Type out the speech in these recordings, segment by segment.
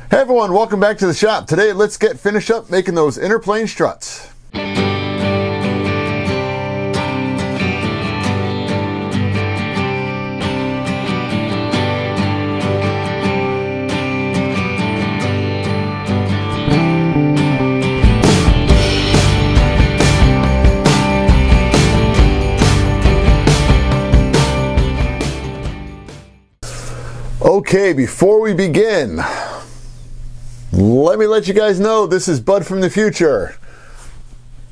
Hey everyone, welcome back to the shop. Today let's get finished up making those Interplane struts. Okay, before we begin, let me let you guys know this is Bud from the future.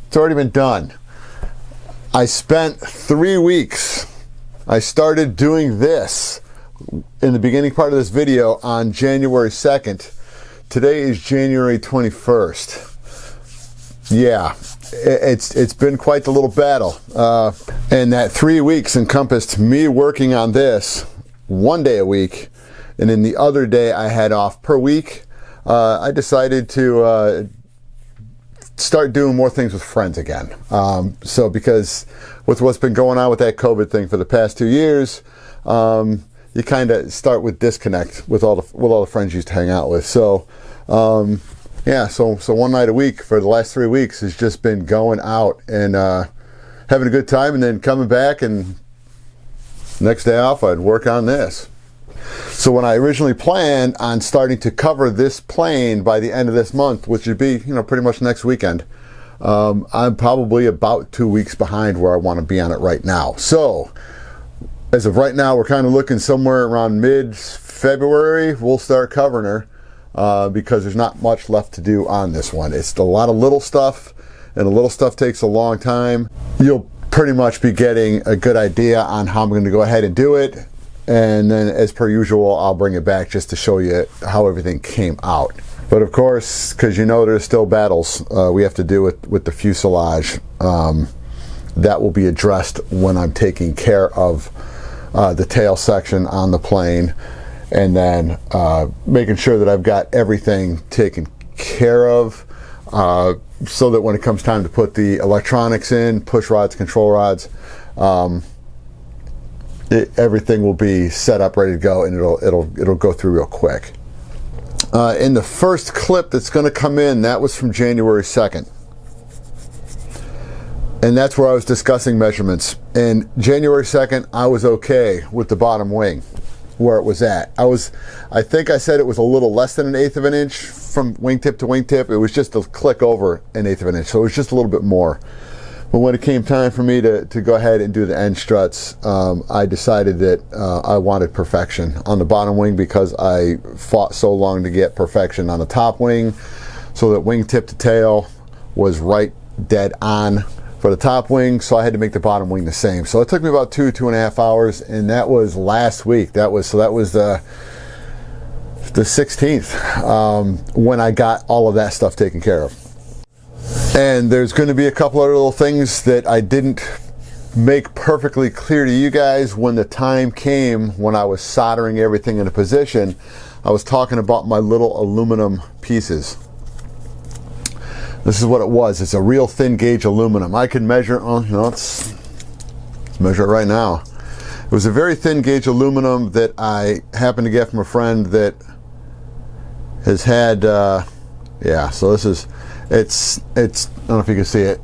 It's already been done. I spent 3 weeks. I started doing this in the beginning part of this video on January 2nd. Today is January 21st. Yeah, it's been quite the little battle. And that 3 weeks encompassed me working on this 1 day a week, and then the other day I had off per week. I decided to start doing more things with friends again. So because with what's been going on with that COVID thing for the past 2 years, you kind of start with disconnect with all the friends you used to hang out with. So yeah, so 1 night a week for the last 3 weeks has just been going out and having a good time, and then coming back, and next day off I'd work on this. So when I originally planned on starting to cover this plane by the end of this month, which would be, pretty much next weekend, I'm probably about 2 weeks behind where I want to be on it right now. So as of right now, we're kind of looking somewhere around mid-February. We'll start covering her because there's not much left to do on this one. It's a lot of little stuff, and the little stuff takes a long time. You'll pretty much be getting a good idea on how I'm going to go ahead and do it. And then, as per usual, I'll bring it back just to show you how everything came out. But of course, because there's still battles we have to do with the fuselage, that will be addressed when I'm taking care of the tail section on the plane, and then making sure that I've got everything taken care of, so that when it comes time to put the electronics in, push rods, control rods, everything will be set up, ready to go, and it'll go through real quick. In the first clip that's going to come in, that was from January 2nd, and that's where I was discussing measurements. And January 2nd, I was okay with the bottom wing where it was at. I think I said it was a little less than 1/8 of an inch from wingtip to wingtip. It was just a click over 1/8 of an inch, so it was just a little bit more. But when it came time for me to go ahead and do the end struts, I decided that I wanted perfection on the bottom wing, because I fought so long to get perfection on the top wing, so that wingtip to tail was right dead on for the top wing. So I had to make the bottom wing the same. So it took me about 2.5 hours, and that was last week. That was the 16th when I got all of that stuff taken care of. And there's going to be a couple other little things that I didn't make perfectly clear to you guys when the time came when I was soldering everything into position. I was talking about my little aluminum pieces. This is what it was. It's a real thin gauge aluminum. I can measure, let's measure it right now. It was a very thin gauge aluminum that I happened to get from a friend that has had, yeah, so this is, it's I don't know if you can see it,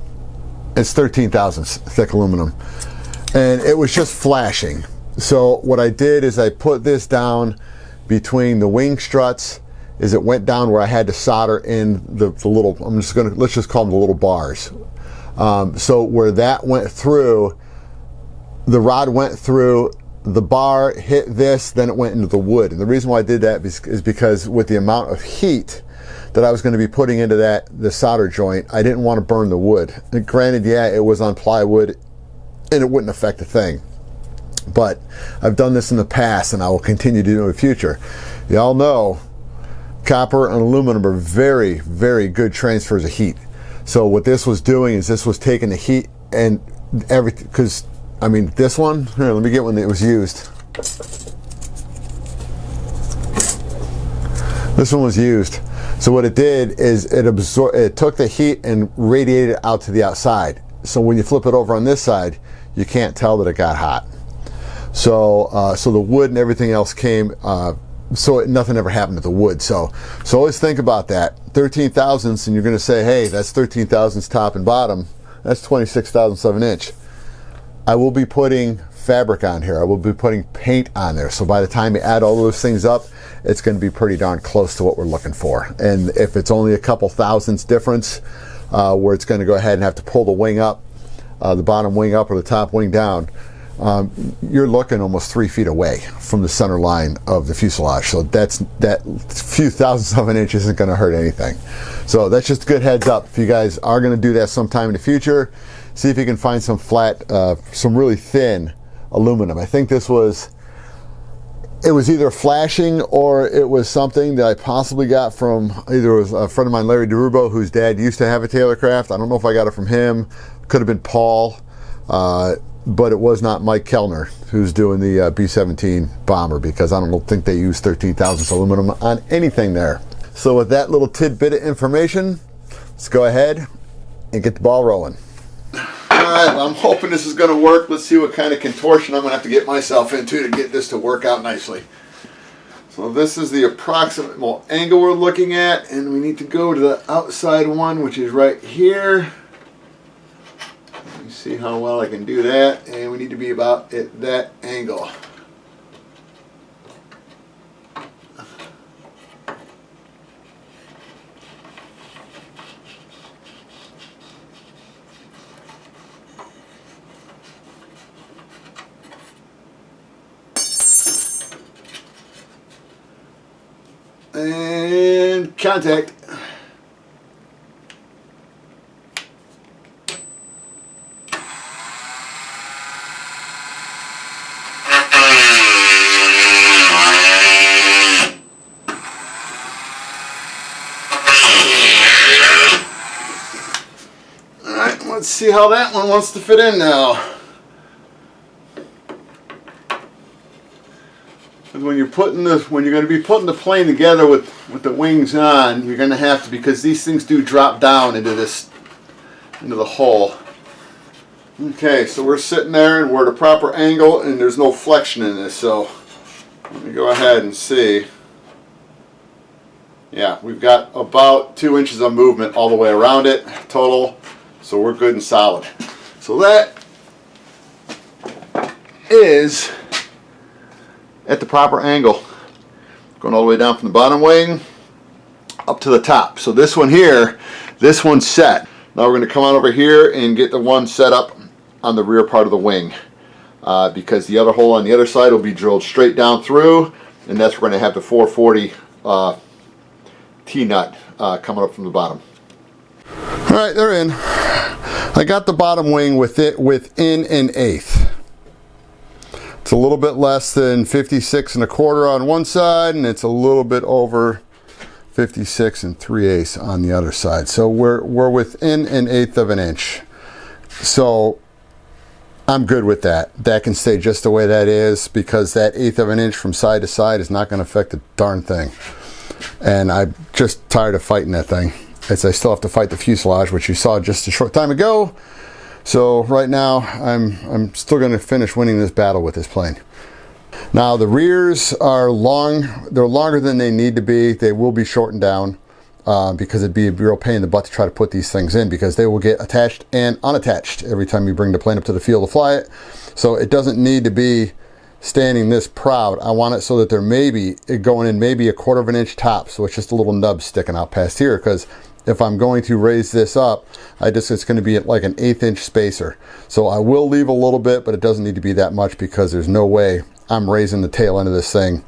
it's 13 thousandths thick aluminum, and it was just flashing. So what I did is I put this down between the wing struts, as it went down where I had to solder in the little, let's just call them the little bars. So where that went through, the rod went through the bar, hit this, then it went into the wood. And the reason why I did that is because with the amount of heat that I was going to be putting into the solder joint, I didn't want to burn the wood. And granted, yeah, it was on plywood and it wouldn't affect a thing, but I've done this in the past and I will continue to do it in the future. Y'all know copper and aluminum are very, very good transfers of heat. So what this was doing is this was taking the heat and everything, because I mean this one here, let me get when it was used. This one was used. So what it did is it took the heat and radiated it out to the outside. So when you flip it over on this side, you can't tell that it got hot. So so the wood and everything else came so nothing ever happened to the wood. So always think about that. 13 thousandths, and you're going to say, hey, that's 13 thousandths top and bottom. That's 26 thousandths of an inch. I will be putting fabric on here. I will be putting paint on there. So by the time you add all those things up, it's going to be pretty darn close to what we're looking for. And if it's only a couple thousandths difference, where it's going to go ahead and have to pull the wing up, the bottom wing up or the top wing down, you're looking almost 3 feet away from the center line of the fuselage. So that few thousandths of an inch isn't going to hurt anything. So that's just a good heads up. If you guys are going to do that sometime in the future, see if you can find some flat, some really thin aluminum. I think it was either flashing or it was something that I possibly got from, either it was a friend of mine, Larry DeRubo, whose dad used to have a Taylorcraft. I don't know if I got it from him. Could have been Paul. But it was not Mike Kellner who's doing the B-17 bomber, because I don't think they use 13 thousandths aluminum on anything there. So with that little tidbit of information, let's go ahead and get the ball rolling. Alright, I'm hoping this is going to work. Let's see what kind of contortion I'm going to have to get myself into to get this to work out nicely. So this is the approximate angle we're looking at, and we need to go to the outside one, which is right here. See how well I can do that, and we need to be about at that angle. And contact. Let's see how that one wants to fit in now. When you're going to be putting the plane together with the wings on, you're going to have to, because these things do drop down into the hole. Okay, so we're sitting there and we're at a proper angle, and there's no flexion in this. So let me go ahead and see. Yeah, we've got about 2 inches of movement all the way around it total. So we're good and solid. So that is at the proper angle, going all the way down from the bottom wing up to the top. So this one here, this one's set. Now we're going to come on over here and get the one set up on the rear part of the wing, because the other hole on the other side will be drilled straight down through, and that's where we're going to have the 440 T-nut coming up from the bottom. All right, they're in. I got the bottom wing within 1/8. It's a little bit less than 56 1/4 on one side, and it's a little bit over 56 3/8 on the other side. So we're within 1/8 of an inch. So I'm good with that. That can stay just the way that is, because that 1/8 of an inch from side to side is not going to affect a darn thing. And I'm just tired of fighting that thing. As I still have to fight the fuselage, which you saw just a short time ago. So right now I'm still going to finish winning this battle with this plane. Now the rears are long. They're longer than they need to be. They will be shortened down, because it'd be a real pain in the butt to try to put these things in, because they will get attached and unattached every time you bring the plane up to the field to fly it. So it doesn't need to be standing this proud. I want it so that there may be going in maybe 1/4 of an inch top, so it's just a little nub sticking out past here, because if I'm going to raise this up, it's going to be like an 1/8 inch spacer. So I will leave a little bit, but it doesn't need to be that much, because there's no way I'm raising the tail end of this thing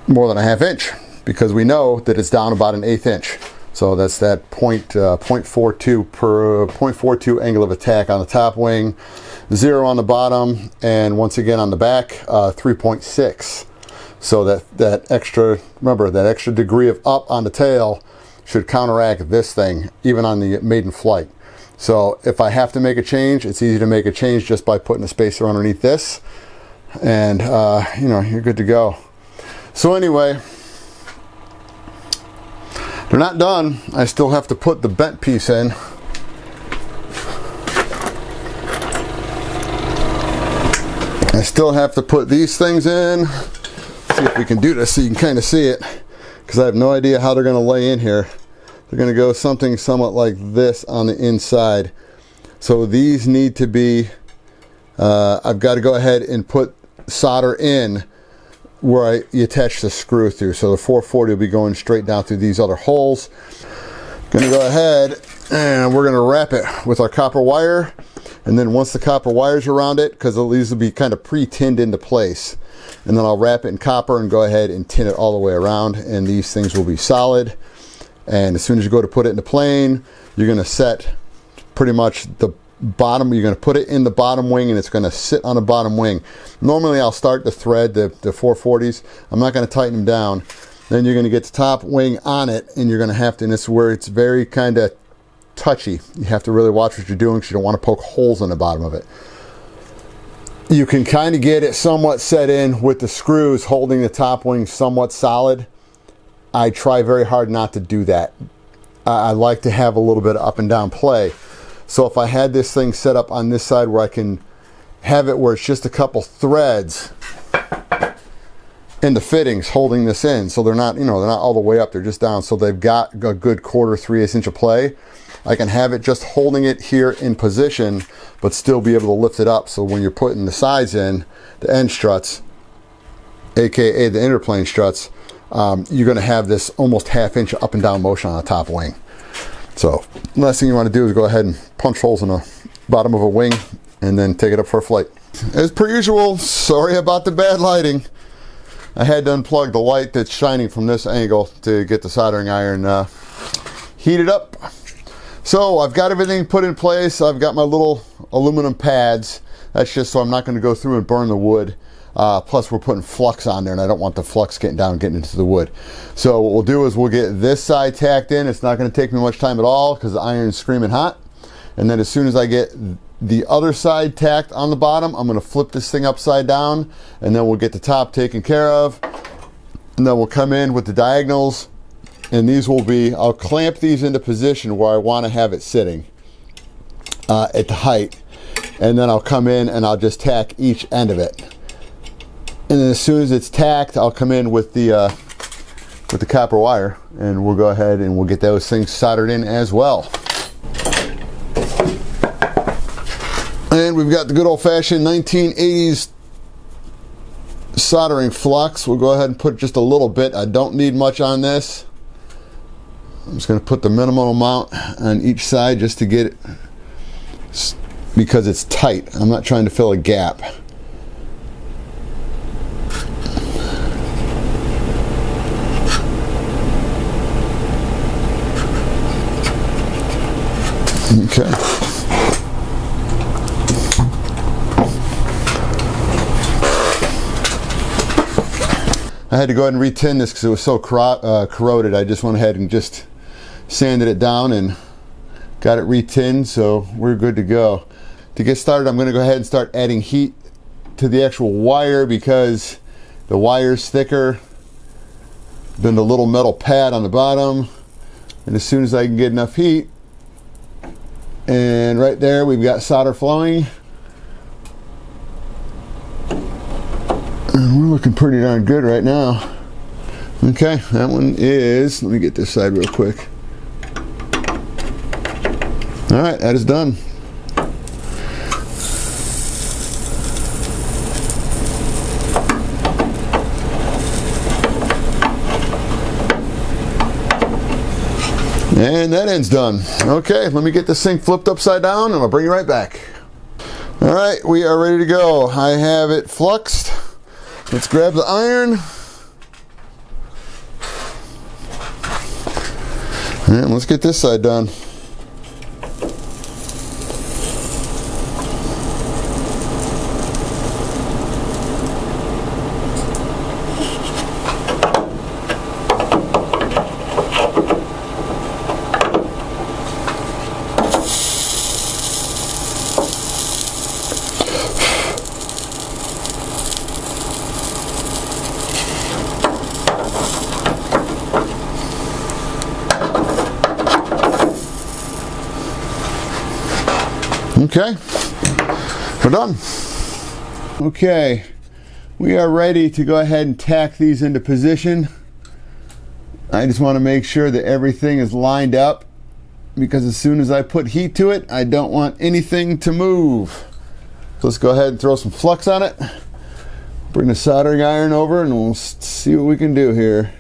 more than 1/2 inch, because we know that it's down about an 1/8 inch. So that's that 0.42 angle of attack on the top wing, 0 on the bottom, and once again on the back, 3.6. So that extra, remember, that extra degree of up on the tail should counteract this thing, even on the maiden flight. So if I have to make a change, it's easy to make a change just by putting a spacer underneath this, and you know, you're good to go. So anyway, they're not done. I still have to put the bent piece in. I still have to put these things in. see if we can do this so you can kind of see it, because I have no idea how they're going to lay in here. They're going to go something somewhat like this on the inside. So these need to be, I've got to go ahead and put solder in where you attach the screw through. So the 440 will be going straight down through these other holes. Going to go ahead and we're going to wrap it with our copper wire. And then once the copper wire's around it, because these will be kind of pre-tinned into place, and then I'll wrap it in copper and go ahead and tin it all the way around, and these things will be solid. And as soon as you go to put it in the plane, you're going to set pretty much the bottom, you're going to put it in the bottom wing, and it's going to sit on the bottom wing. Normally I'll start the thread, the 440s. I'm not going to tighten them down. Then you're going to get the top wing on it, and you're going to have to, and this is where it's very kind of touchy. You have to really watch what you're doing because you don't want to poke holes in the bottom of it. You can kind of get it somewhat set in with the screws holding the top wing somewhat solid. I try very hard not to do that. I like to have a little bit of up and down play. So if I had this thing set up on this side where I can have it where it's just a couple threads in the fittings holding this in, so they're not, you know, they're not all the way up, they're just down, so they've got a good 1/4, 3/8 inch of play. I can have it just holding it here in position, but still be able to lift it up. So when you're putting the sides in, the end struts, aka the interplane struts, you're going to have this almost 1/2 inch up and down motion on the top wing. So the last thing you want to do is go ahead and punch holes in the bottom of a wing and then take it up for a flight. As per usual, sorry about the bad lighting. I had to unplug the light that's shining from this angle to get the soldering iron heated up. So I've got everything put in place. I've got my little aluminum pads. That's just so I'm not going to go through and burn the wood. Plus we're putting flux on there, and I don't want the flux getting down and getting into the wood. So what we'll do is we'll get this side tacked in. It's not going to take me much time at all because the iron's screaming hot. And then as soon as I get the other side tacked on the bottom, I'm going to flip this thing upside down, and then we'll get the top taken care of. And then we'll come in with the diagonals. And these will be, I'll clamp these into position where I want to have it sitting at the height. And then I'll come in and I'll just tack each end of it. And then as soon as it's tacked, I'll come in with the copper wire, and we'll go ahead and we'll get those things soldered in as well. And we've got the good old-fashioned 1980s soldering flux. We'll go ahead and put just a little bit. I don't need much on this. I'm just going to put the minimum amount on each side just to get it, because it's tight. I'm not trying to fill a gap. Okay. I had to go ahead and retin this because it was so corroded. I just went ahead and just sanded it down and got it retinned, so we're good to go. To get started, I'm going to go ahead and start adding heat to the actual wire because the wire's thicker than the little metal pad on the bottom. And as soon as I can get enough heat, and right there we've got solder flowing. And we're looking pretty darn good right now. Okay, that one is, let me get this side real quick. All right, that is done. And that end's done. Okay, let me get this thing flipped upside down and I'll bring you right back. All right, we are ready to go. I have it fluxed. Let's grab the iron. And let's get this side done. Okay, we're done. Okay, we are ready to go ahead and tack these into position. I just want to make sure that everything is lined up, because as soon as I put heat to it, I don't want anything to move. So let's go ahead and throw some flux on it. Bring the soldering iron over and we'll see what we can do here.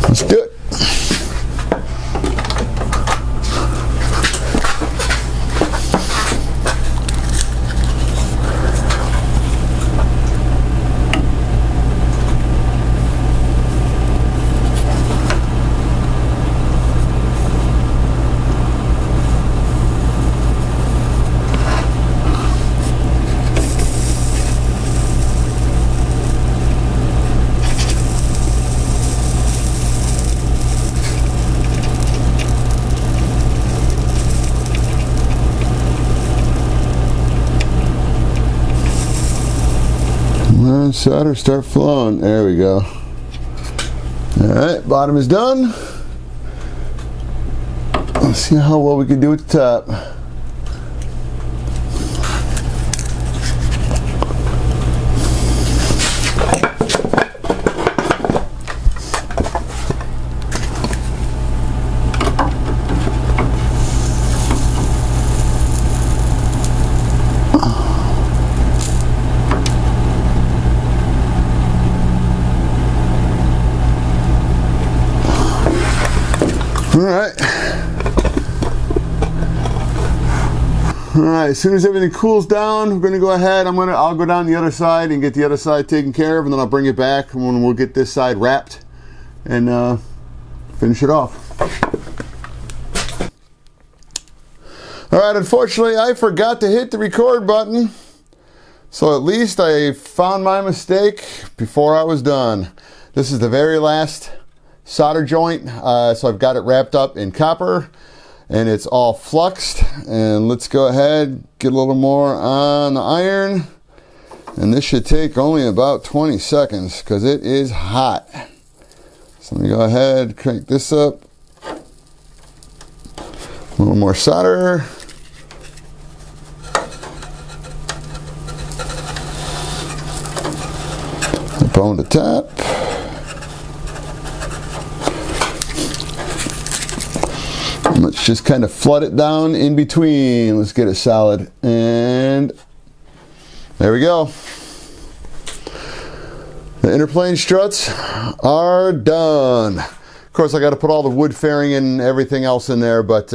Let's do it. Solder start flowing. There we go. Alright, bottom is done. Let's see how well we can do at the top. Alright, as soon as everything cools down, we're going to go ahead, I'll go down the other side and get the other side taken care of, and then I'll bring it back when we'll get this side wrapped and finish it off. Alright, unfortunately I forgot to hit the record button, so at least I found my mistake before I was done. This is the very last solder joint, so I've got it wrapped up in copper and it's all fluxed, and let's go ahead, get a little more on the iron, and this should take only about 20 seconds because it is hot. So let me go ahead, crank this up, a little more solder. Up on the top. Let's just kind of flood it down in between. Let's get it solid. And there we go. The Interplane struts are done. Of course, I got to put all the wood fairing and everything else in there, but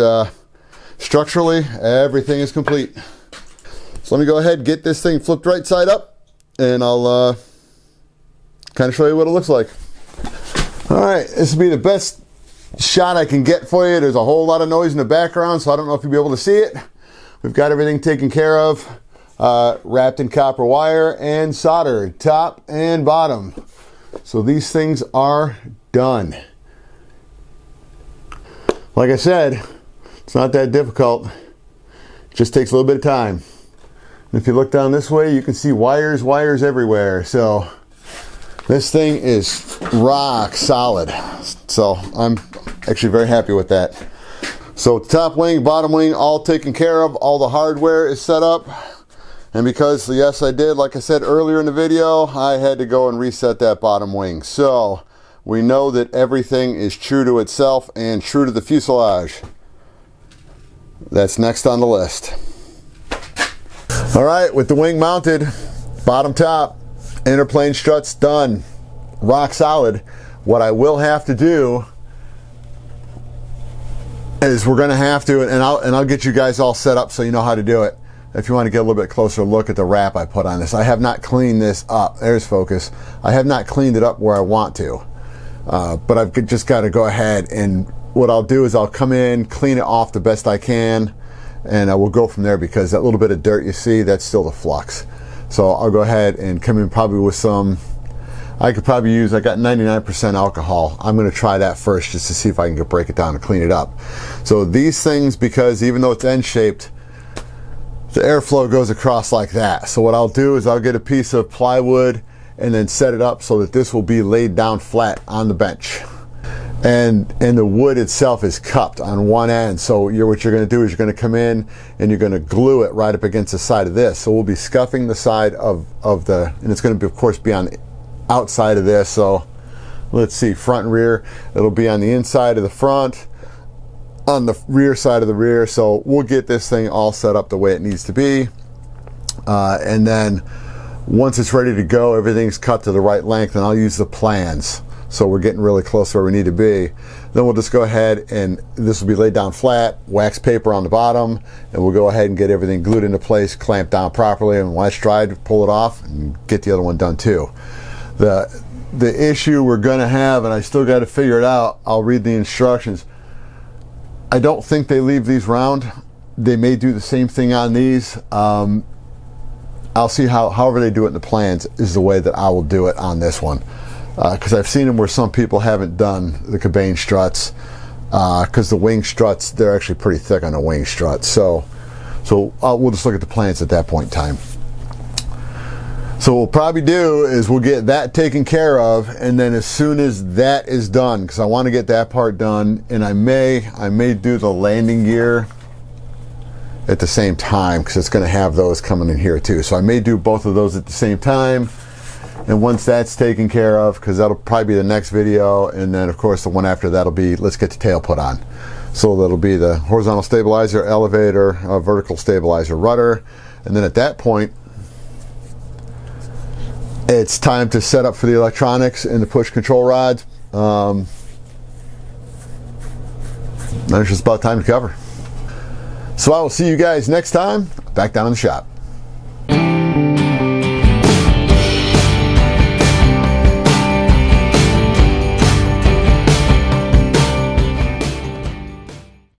structurally, everything is complete. So let me go ahead and get this thing flipped right side up, and I'll kind of show you what it looks like. All right, this will be the best shot I can get for you. There's a whole lot of noise in the background, so I don't know if you'll be able to see it. We've got everything taken care of, wrapped in copper wire and soldered top and bottom. So these things are done. Like I said, it's not that difficult. It just takes a little bit of time. And if you look down this way, you can see wires everywhere. So this thing is rock solid. So I'm actually very happy with that. So top wing, bottom wing, all taken care of. All the hardware is set up. And because, yes, I did, like I said earlier in the video, I had to go and reset that bottom wing. So we know that everything is true to itself and true to the fuselage. That's next on the list. All right, with the wing mounted, bottom top, Interplane struts done, rock solid. What I will have to do is we're going to have to, and I'll get you guys all set up so you know how to do it. If you want to get a little bit closer look at the wrap I put on this, I have not cleaned this up. There's focus. I have not cleaned it up where I want to, but I've just got to go ahead, and what I'll do is I'll come in, clean it off the best I can, and we'll go from there, because that little bit of dirt you see, that's still the flux. So I'll go ahead and come in probably with some, I could probably use, I got 99% alcohol. I'm going to try that first just to see if I can break it down and clean it up. So these things, because even though it's end-shaped, the airflow goes across like that. So what I'll do is I'll get a piece of plywood and then set it up so that this will be laid down flat on the bench. And the wood itself is cupped on one end. So what you're going to do is you're going to come in and you're going to glue it right up against the side of this. So we'll be scuffing the side of the, and it's going to be, of course, be on the outside of this. So let's see, front and rear. It'll be on the inside of the front, on the rear side of the rear. So we'll get this thing all set up the way it needs to be. And then once it's ready to go, everything's cut to the right length, and I'll use the plans. So we're getting really close to where we need to be. Then we'll just go ahead and this will be laid down flat, wax paper on the bottom, and we'll go ahead and get everything glued into place, clamped down properly, and when it's dried, pull it off and get the other one done too. The issue we're gonna have, and I still gotta figure it out, I'll read the instructions. I don't think they leave these round. They may do the same thing on these. I'll see however they do it in the plans is the way that I will do it on this one. Because I've seen them where some people haven't done the cabane struts, because the wing struts, they're actually pretty thick on the wing struts. So we'll just look at the plans at that point in time. So what we'll probably do is we'll get that taken care of, and then as soon as that is done, because I want to get that part done, and I may do the landing gear at the same time, because it's going to have those coming in here too. So I may do both of those at the same time. And once that's taken care of, because that'll probably be the next video, and then of course the one after that'll be, let's get the tail put on. So that'll be the horizontal stabilizer, elevator, vertical stabilizer, rudder, and then at that point, it's time to set up for the electronics and the push control rods. Then it's just about time to cover. So I will see you guys next time, back down in the shop.